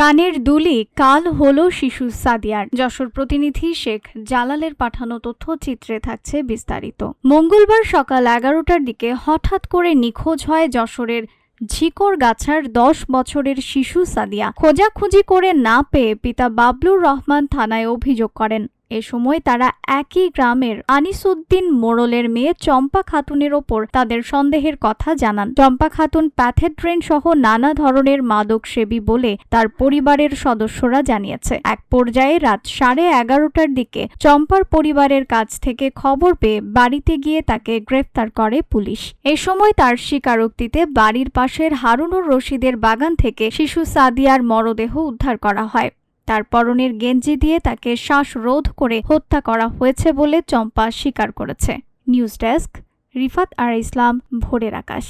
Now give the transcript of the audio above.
কানের দুলি কাল হলো শিশু সাদিয়ার। যশোর প্রতিনিধি শেখ জালালের পাঠানো তথ্যচিত্রে থাকছে বিস্তারিত। মঙ্গলবার সকাল 11টার দিকে হঠাৎ করে নিখোঁজ হয় যশোরের ঝিকরগাছার 10 বছরের শিশু সাদিয়া। খোঁজাখুঁজি করে না পেয়ে পিতা বাবলুর রহমান থানায় অভিযোগ করেন। এ সময় তারা একই গ্রামের আনিসউদ্দিন মোড়লের মেয়ে চম্পা খাতুনের ওপর তাদের সন্দেহের কথা জানান। চম্পা খাতুন প্যাথেড্রেন সহ নানা ধরনের মাদক সেবী বলে তার পরিবারের সদস্যরা জানিয়েছে। এক পর্যায়ে রাত 11:30টার দিকে চম্পার পরিবারের কাছ থেকে খবর পেয়ে বাড়িতে গিয়ে তাকে গ্রেফতার করে পুলিশ। এ সময় তার স্বীকারোক্তিতে বাড়ির পাশের হারুনুর রশিদের বাগান থেকে শিশু সাদিয়ার মরদেহ উদ্ধার করা হয়। তার পরনের গেঞ্জি দিয়ে তাকে শ্বাসরোধ করে হত্যা করা হয়েছে বলে চম্পা স্বীকার করেছে। নিউজ ডেস্ক, রিফাত আর ইসলাম, ভোরের আকাশ।